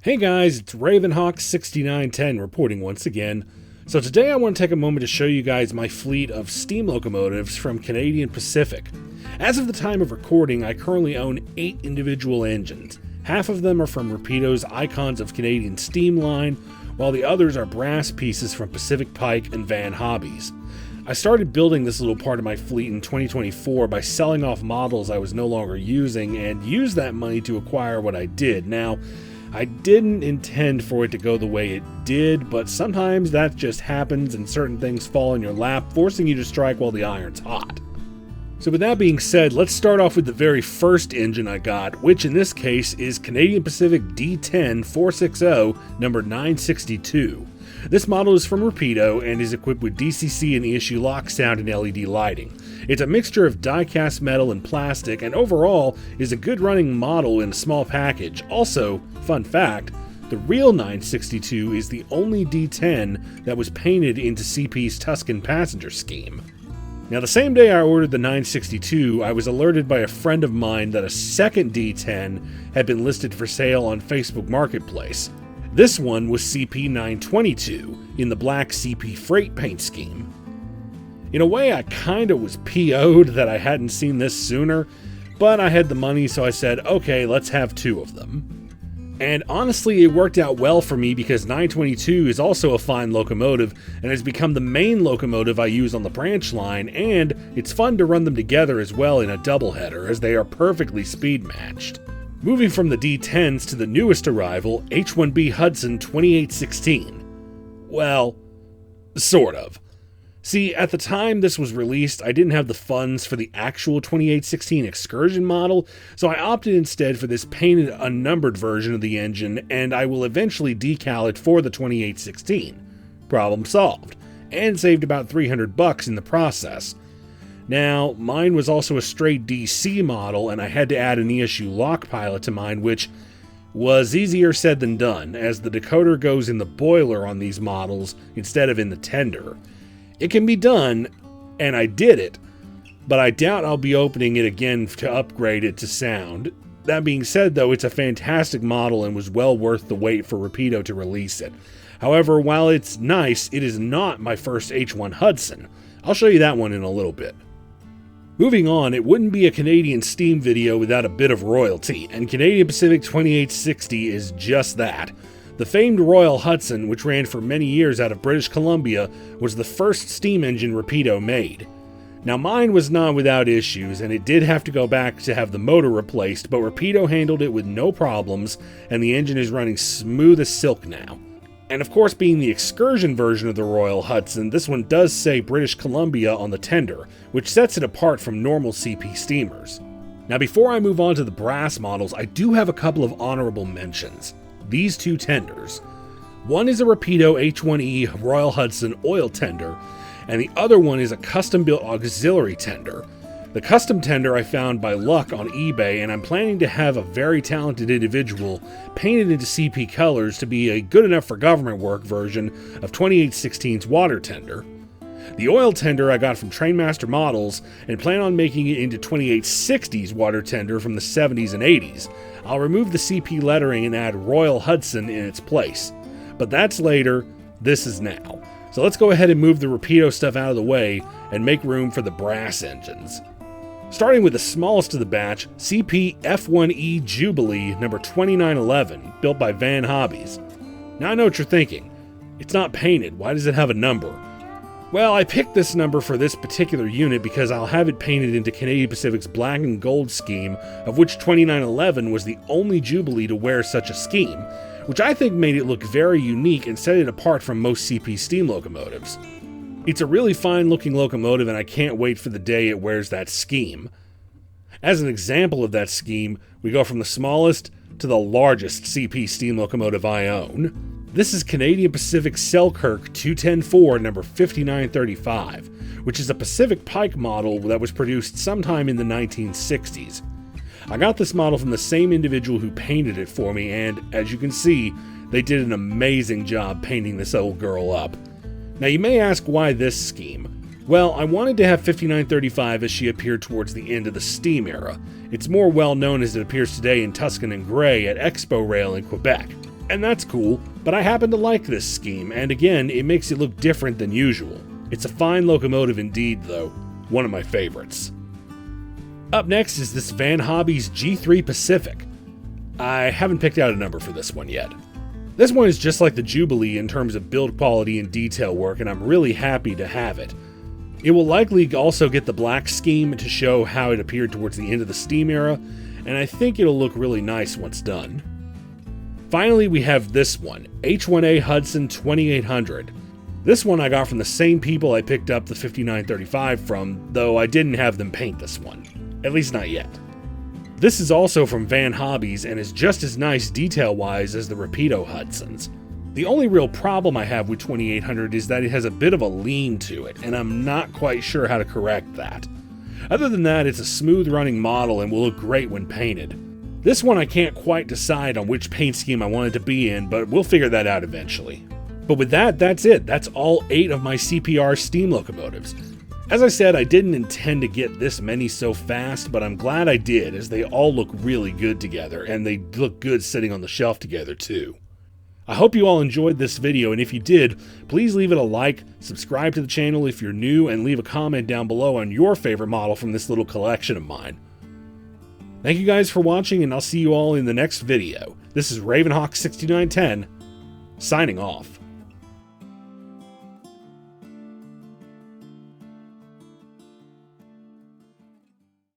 Hey guys, it's Ravenhawk6910 reporting once again. So today I want to take a moment to show you guys my fleet of steam locomotives from Canadian Pacific. As of the time of recording, I currently own 8 individual engines. Half of them are from Rapido's Icons of Canadian Steam line, while the others are brass pieces from Pacific Pike and Van Hobbies. I started building this little part of my fleet in 2024 by selling off models I was no longer using and used that money to acquire what I did. Now, I didn't intend for it to go the way it did, but sometimes that just happens and certain things fall in your lap, forcing you to strike while the iron's hot. So with that being said, let's start off with the very first engine I got, which in this case is Canadian Pacific D10 460 number 962. This model is from Rapido and is equipped with DCC and ESU lock sound and LED lighting. It's a mixture of die-cast metal and plastic, and overall is a good running model in a small package. Also, fun fact, the real 962 is the only D10 that was painted into CP's Tuscan passenger scheme. Now, the same day I ordered the 962, I was alerted by a friend of mine that a second D10 had been listed for sale on Facebook Marketplace. This one was CP 922 in the black CP freight paint scheme. In a way, I kinda was PO'd that I hadn't seen this sooner, but I had the money, so I said, okay, let's have 2 of them. And honestly, it worked out well for me because 922 is also a fine locomotive and has become the main locomotive I use on the branch line, and it's fun to run them together as well in a doubleheader as they are perfectly speed matched. Moving from the D10s to the newest arrival, H1B Hudson 2816. Well, sort of. See, at the time this was released, I didn't have the funds for the actual 2816 Excursion model, so I opted instead for this painted unnumbered version of the engine, and I will eventually decal it for the 2816. Problem solved, and saved about $300 in the process. Now, mine was also a straight DC model, and I had to add an ESU lock pilot to mine, which was easier said than done, as the decoder goes in the boiler on these models instead of in the tender. It can be done, and I did it, but I doubt I'll be opening it again to upgrade it to sound. That being said, though, it's a fantastic model and was well worth the wait for Rapido to release it. However, while it's nice, it is not my first H1 Hudson. I'll show you that one in a little bit. Moving on, it wouldn't be a Canadian Steam video without a bit of royalty, and Canadian Pacific 2860 is just that. The famed Royal Hudson, which ran for many years out of British Columbia, was the first steam engine Rapido made. Now, mine was not without issues, and it did have to go back to have the motor replaced, but Rapido handled it with no problems, and the engine is running smooth as silk now. And of course, being the excursion version of the Royal Hudson, this one does say British Columbia on the tender, which sets it apart from normal CP steamers. Now, before I move on to the brass models, I do have a couple of honorable mentions. These 2 tenders. One is a Rapido H1E Royal Hudson oil tender, and the other one is a custom-built auxiliary tender. The custom tender I found by luck on eBay, and I'm planning to have a very talented individual painted into CP colors to be a good enough for government work version of 2816's water tender. The oil tender I got from Trainmaster Models and plan on making it into 2860's water tender from the 70s and 80s. I'll remove the CP lettering and add Royal Hudson in its place. But that's later, this is now. So let's go ahead and move the Rapido stuff out of the way and make room for the brass engines. Starting with the smallest of the batch, CP F1E Jubilee number 2911, built by Van Hobbies. Now I know what you're thinking. It's not painted, why does it have a number? Well, I picked this number for this particular unit because I'll have it painted into Canadian Pacific's black and gold scheme, of which 2911 was the only Jubilee to wear such a scheme, which I think made it look very unique and set it apart from most CP steam locomotives. It's a really fine looking locomotive, and I can't wait for the day it wears that scheme. As an example of that scheme, we go from the smallest to the largest CP steam locomotive I own. This is Canadian Pacific Selkirk 2104 number 5935, which is a Pacific Pike model that was produced sometime in the 1960s. I got this model from the same individual who painted it for me, and as you can see, they did an amazing job painting this old girl up. Now you may ask why this scheme. Well, I wanted to have 5935 as she appeared towards the end of the steam era. It's more well known as it appears today in Tuscan and Gray at Expo Rail in Quebec. And that's cool, but I happen to like this scheme, and again, it makes it look different than usual. It's a fine locomotive indeed, though. One of my favorites. Up next is this Van Hobby's G3 Pacific. I haven't picked out a number for this one yet. This one is just like the Jubilee in terms of build quality and detail work, and I'm really happy to have it. It will likely also get the black scheme to show how it appeared towards the end of the steam era, and I think it'll look really nice once done. Finally, we have this one, H1A Hudson 2800. This one I got from the same people I picked up the 5935 from, though I didn't have them paint this one. At least not yet. This is also from Van Hobbies and is just as nice detail-wise as the Rapido Hudsons. The only real problem I have with 2800 is that it has a bit of a lean to it, and I'm not quite sure how to correct that. Other than that, it's a smooth-running model and will look great when painted. This one I can't quite decide on which paint scheme I want it to be in, but we'll figure that out eventually. But with that, that's it. That's all 8 of my CPR steam locomotives. As I said, I didn't intend to get this many so fast, but I'm glad I did, as they all look really good together, and they look good sitting on the shelf together too. I hope you all enjoyed this video, and if you did, please leave it a like, subscribe to the channel if you're new, and leave a comment down below on your favorite model from this little collection of mine. Thank you guys for watching, and I'll see you all in the next video. This is Ravenhawk6910, signing off.